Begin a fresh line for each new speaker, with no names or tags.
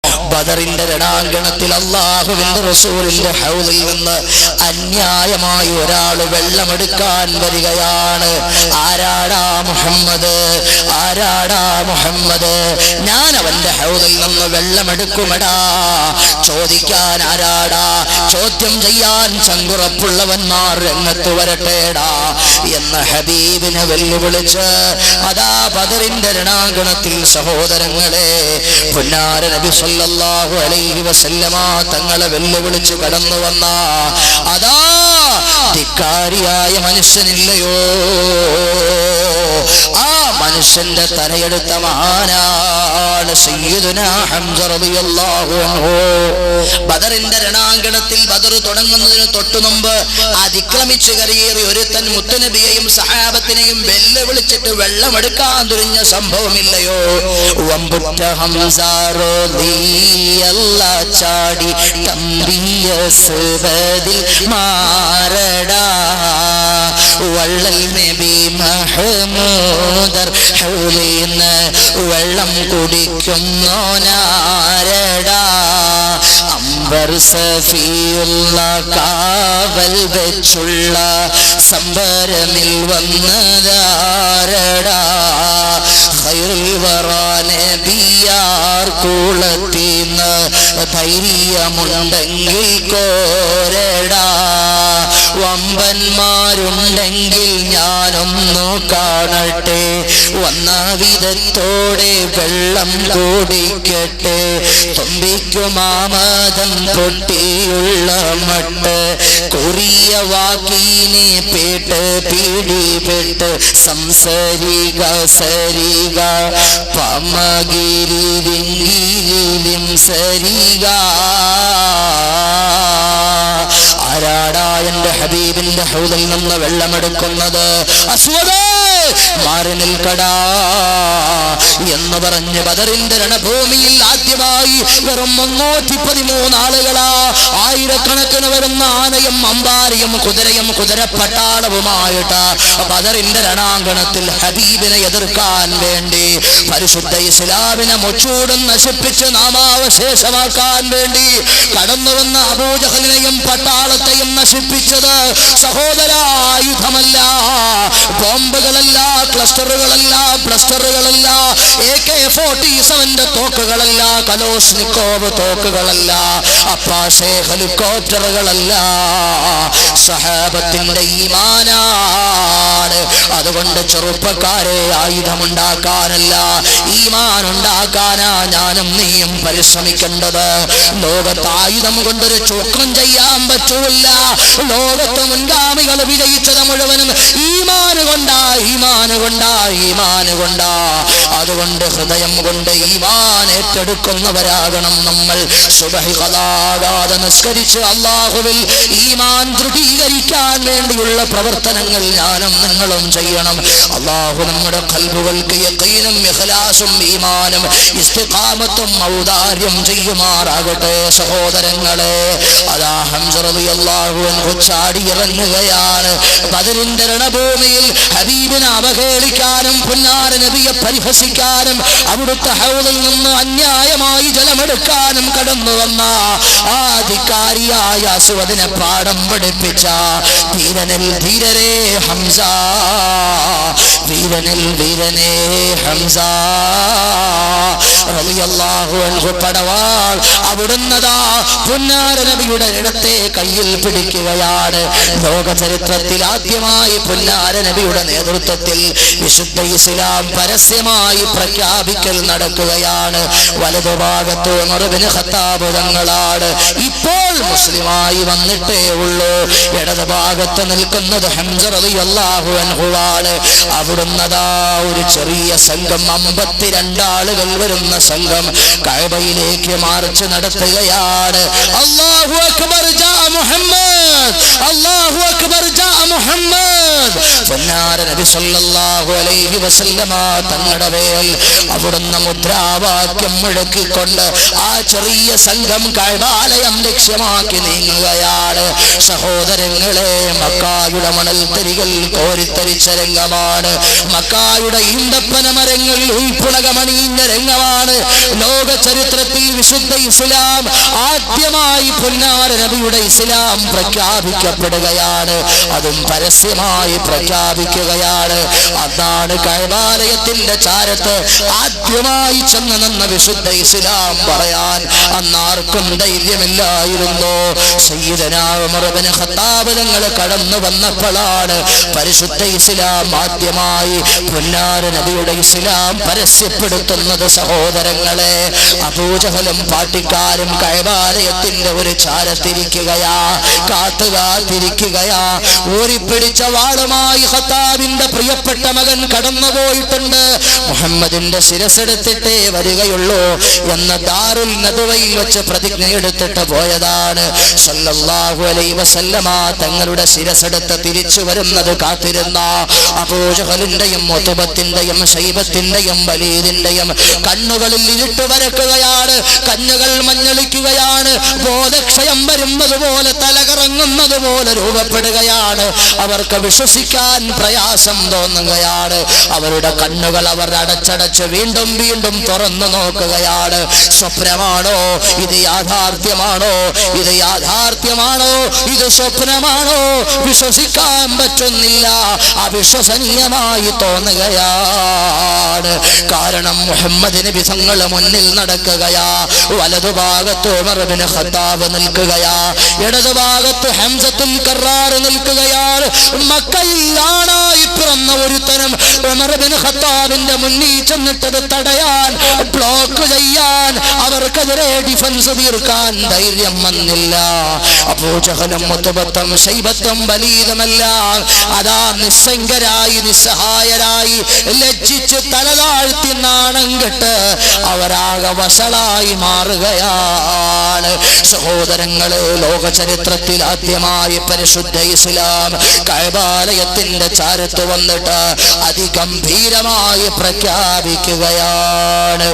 ബദറിന്റെ രണാങ്കണത്തിൽ അല്ലാഹുവിന്റെ റസൂലിന്റെ ഹൗദിൽ നിന്ന് അന്യായമായി ഒരാൾ വെള്ളമെടുക്കാൻ വരികയാണ്. ആരാടാ മുഹമ്മദ്, ആരാടാ മുഹമ്മദ്? ഞാൻ അവന്റെ ഹൗദിൽ നിന്ന് വെള്ളമെടുക്കുമെടാ. ചോദിക്കാൻ ആരാടാ? ചോദ്യം ചെയ്യാൻ ചങ്കുറപ്പുള്ളവന്മാർ രംഗത്ത് വരട്ടേടാ എന്ന് ഹബീബിനെ വെല്ലുവിളിച്ച് അതാ ബദറിന്റെ രണാങ്കണത്തിൽ സഹോദരങ്ങളെ പുന്നാര നബി സല്ലല്ലാഹു അലൈഹി വസല്ലമ തങ്ങളെ വെല്ലുവിളിച്ച് കടന്നു വന്ന അതാ ധിക്കാരിയായ മനുഷ്യനില്ലയോ, ആ മനുഷ്യന്റെ തലയെടുത്ത മഹാനാണ് സയ്യിദുനാ ഹംസ റളിയല്ലാഹു അൻഹു. ബദറിന്റെ രണാങ്കണത്തിൽ ബദർ തുടങ്ങുന്നതിന് തൊട്ടു മുമ്പ് അതിക്രമിച്ച് കയറി ഒരുത്തൻ മുത്തുനബിയെയും സഹാബത്തിനെയും വെല്ലുവിളിച്ചിട്ട് വെള്ളമെടുക്കാൻ തുനിഞ്ഞ സംഭവമില്ലയോ? വമ്പുറ്റ ഹംസ റളിയല്ലാഹു ചാടി തമ്പിയ സുബദിൽ മാറടാ വള്ളൽ നബി മഹ്മൂദർ ഹൗലിന്ന് വെള്ളം കുടിക്കുന്നോനാരടാ അംബർ സഫിയുള്ള കാവൽ വെച്ചുള്ള സംബരമിൽ വന്നതാരടാ ഖൈറുൽ വറാ നബിയാർ കുളത്തിന്ന് ധൈര്യമുണ്ടെങ്കിൽ കോരടാ വമ്പന്മാരുണ്ടെങ്കിൽ ഞാനൊന്നു കാണട്ടെ വന്ന വിധത്തോടെ വെള്ളം കുടിക്കട്ടെ തുമ്പിക്കുമാമതം പൊട്ടിയുള്ള മട്ട് കുറിയ വാക്കിനെ പേട്ട് പിടിപെട്ട് സംസരിക സരിക പമഗിരിരിങ്കിലും സരിക. ആരാടാ എന്റെ ഹബീബിന്റെ ഹൗദിൽ നിന്ന് വെള്ളമെടുക്കുന്നത്? അസ്വദേ മാറി നിൽക്കടാ എന്ന് പറഞ്ഞ് ബദറിന്റെ രണഭൂമിയിൽ ആദ്യമായി വെറും 313 ആളുകളാ, ആയിരക്കണക്കിന് വരുന്ന ആനയും അമ്പാരിയും കുതിരയും കുതിരപ്പട്ടാളവുമായിട്ട് ബദറിന്റെ രണാങ്കണത്തിൽ ഹബീബിനെ എതിർക്കാൻ വേണ്ടി പരിശുദ്ധ ഇസ്ലാമിനെ മുച്ചൂടും നശിപ്പിച്ച് നാമാവശേഷമാക്കാൻ വേണ്ടി കടന്നു വന്ന അബൂജഹലിനെയും പട്ടാളത്തെയും നശിപ്പിച്ചത് സഹോദര ആയുധമല്ല, ബോംബുകളല്ല, ക്ലസ്റ്ററുകളല്ല, ബ്ലസ്റ്ററുകളല്ല, AK-47 തോക്കുകളല്ല, കലോഷ്നിക്കോവ് തോക്കുകളല്ല, അപ്പാഷെ ഹെലികോപ്റ്ററുകളല്ല, സഹാബത്തിന്റെ ഈമാനാണ്. അതുകൊണ്ട് ചെറുപ്പക്കാരെ ആയുധമുണ്ടാക്കാനല്ല ഈമാൻ ഉണ്ടാക്കാനാ ഞാനും നീയും പരിശ്രമിക്കേണ്ടത്. ലോകത്ത് ആയുധം കൊണ്ടൊരു ചൂക്കം ചെയ്യാൻ പറ്റൂല. ലോകത്ത് മുൻഗാമികൾ വിജയിച്ചത് മുഴുവനും ഈമാന് കൊണ്ടാ, ഈമാന് കൊണ്ടാ, ഈമാന് കൊണ്ടാ. അതുകൊണ്ട് ഹൃദയം കൊണ്ട് ഈമാൻ ഏറ്റെടുക്കുന്നവരാകണം നമ്മൾ. സുബഹി ഖലാകാതെ നിസ്കരിച്ച് അല്ലാഹുവിൽ ഈമാൻ ദൃഢീകരിക്കാൻ വേണ്ടിയുള്ള പ്രവർത്തനങ്ങൾ ഞാനും നിങ്ങളും ചെയ്യണം. അല്ലാഹു നമ്മുടെ ഖൽബുകൾക്ക് യഖീനും ഇഖ്ലാസും ഈമാനും ഇസ്തിഖാമത്തും ഔദാര്യം ചെയ്യുമാറാകട്ടെ. സഹോദരങ്ങളെ അതാ ഹംസ റളിയല്ലാഹു അൻഹു ചാടി ഇറങ്ങുകയാണ് ബദറിന്റെ രണഭൂമിയിൽ. ഹബീബിനെ അവഹേളിക്കാനും പുന്നാര നബിയെ പരിഹസിക്കാനും അവിടുത്തെ ഹൗദിൽ നിന്ന് അന്യായമായി ജലമെടുക്കാനും കടന്നു വന്ന ആ ധിക്കാരിയായ അസ്വദിനെ പാഠം പഠിപ്പിച്ച ധീരനിൽ ധീരരേ ഹംസ, വീരനിൽ വീരനേ ഹംസ റളിയല്ലാഹു അൻഹു പടവാൾ അവിടുന്നതാ പുന്നാര നബിയുടെ ഇടത്തെ കയ്യിൽ പിടിക്കുകയാണ്. ലോക ചരിത്രത്തിൽ ആദ്യമായി പുന്നാര നബിയുടെ നേതൃത്വത്തിൽ വിശുദ്ധ ഇസ്ലാം പരസ്യമായി പ്രഖ്യാപിക്കൽ നടക്കുകയാണ്. വലതുഭാഗത്ത് ഉമർ ഇബ്നു ഖത്താബ് തങ്ങളാണ് ഇപ്പോൾ മുസ്ലിമായി വന്നിട്ടേ ഉള്ളൂ. ഇടതുഭാഗത്ത് നിൽക്കുന്നത് ഹംസ റളിയല്ലാഹു അൻഹുവാണ്. അവിടുന്നതാ ഒരു ചെറിയ സംഘം 52 ആളുകൾ വരുന്ന സംഘം കഅബയിലേക്ക് മാർച്ച് നടത്തുകയാണ്. അല്ലാഹു അക്ബർ ജാ മുഹമ്മദ്, അല്ലാഹു അക്ബർ ജാ മുഹമ്മദ്. പുന്നാര നബി സല്ലല്ലാഹു അലൈഹി വസല്ലമ തങ്ങളുടെ മേൽ അവിടുന്ന് മുദ്രാവാക്യം മുഴക്കിക്കൊണ്ട് നടത്തിക്കൊണ്ട് ആ ചെറിയ സംഘം കഅബാലയം ലക്ഷ്യമാക്കി നീങ്ങുകയാണ്. സഹോദരങ്ങളെ, മക്കായുടെ മണൽത്തരികൾ കോരിത്തരിച്ച രംഗമാണ്. മക്കായുടെ ഈന്തപ്പന മരങ്ങൾ ഉൾപ്പുളകമണിയുന്ന രംഗമാണ്. ലോക ചരിത്രത്തിൽ വിശുദ്ധ ഇസ്ലാം ആദ്യമായി പൊന്നാര നബിയുടെ ഇസ്ലാം പ്രഖ്യാപിക്കപ്പെടുകയാണ്. അതും പരസ്യമായി പ്രഖ്യാപിക്കുകയാണ്. അതാണ് കഅബാലയത്തിന്റെ ചാരത്ത് ആദ്യമായി ചെന്ന് നിന്ന വിശുദ്ധ ഇസ്ലാം പറയാൻ അന്നാർക്കും ധൈര്യമില്ലായിരുന്നു. സയ്യിദനാ ഉമർ ഇബ്നു ഖത്താബ് തങ്ങൾ കടന്നു വന്നപ്പോഴാണ് പരിശുദ്ധ ഇസ്ലാം ആദ്യമായി പൊന്നാര നബിയുടെ ഇസ്ലാം പരസ്യപ്പെടുത്തുന്നത്. സഹോദരങ്ങളെ, അബൂജഹലും പാട്ടിക്കാരും കഅബാലയത്തിന്റെ ഒരു ചാരത്തിരിക്കുകയാ, കാത്തുകാത്തിരിക്കുകയാ. ഊരിപ്പിടിച്ച വാളുമായി ഖത്താബിന്റെ പ്രിയപ്പെട്ട മകൻ കടന്നുപോയിട്ടുണ്ട്. മുഹമ്മദിന്റെ ശിരസെടുത്തിട്ടേ വരികയുള്ളൂ എന്ന ദാറുൽ നദവയിൽ വെച്ച് പ്രതിജ്ഞയെടുത്തിട്ട് പോയതാണ്. സല്ലല്ലാഹു അലൈഹി വസല്ലമ തങ്ങളുടെ ശിരസെടുത്ത് തിരിച്ചു വരുന്നത് കാത്തിരുന്ന അബൂജഹലിന്റെയും ഉത്ബത്തിന്റെയും ശൈബത്തിന്റെയും വലീദിന്റെയും കണ്ണുകളിൽ ഇരുട്ട് വരക്കുകയാണ്. കണ്ണുകൾ മഞ്ഞളിക്കുകയാണ്. ബോധക്ഷയം വരുന്നത് പോലെ, തലകറങ്ങുന്നത് പോലെ രൂപപ്പെടുകയാണ്. അവർക്ക് വിശ്വസിക്കാൻ പ്രയാസം തോന്നുകയാണ്. അവരുടെ കണ്ണുകൾ അവർ അടച്ചടച്ച് വീണ്ടും വീണ്ടും തുറന്നു നോക്കുകയാണ്. സ്വപ്നമാണോ ഇത്? യാഥാർത്ഥ്യമാണോ ഇത്? യാഥാർത്ഥ്യമാണോ ഇത്? സ്വപ്നമാണോ? വിശ്വസിക്കാൻ പറ്റുന്നില്ല. അവിശ്വസനീയമായി തോന്നുകയാണ്. കാരണം മുഹമ്മദ് നബി തങ്ങളുടെ മുന്നിൽ നടക്കുകയാ. വലതുഭാഗത്ത് ഉമർ ഇബ്നു ഖത്താബ് നിൽക്കുകയാ, ഇടതുഭാഗത്ത് ഹംസത്തുൽ കറാർ നിൽക്കുകയാണ്. മക്കയിൽ ആണായി പിറന്ന ഒരുത്തനും ഉമർ ഇബ്നു ഖത്താബിന്റെ മുന്നിൽ ചെന്നിട്ടത് തടയാൻ, ബ്ലോക്ക് ചെയ്യാൻ, അവർക്കെതിരെ ഡിഫൻസ് തീർക്കാൻ ധൈര്യം വന്നില്ല. അബൂജഹലും ഉത്ബത്തും ശൈബത്തും വലീദുമെല്ലാം അതാ നിസ്സംഗരായി, നിസ്സഹായരായി, ലജ്ജിച്ച് തലതാഴ്ത്തി നാണം കെട്ട് അവരാകെ വഷളായി മാറുകയാണ്. സഹോദരങ്ങളെ, ലോക ചരിത്രത്തിൽ ആദ്യമായി പരിശുദ്ധ ഇസ്ലാം കഅബാലയത്തിന്റെ ചാരത്ത് വന്നിട്ട് അതിഗംഭീരമായി പ്രഖ്യാപിക്കുകയാണ്.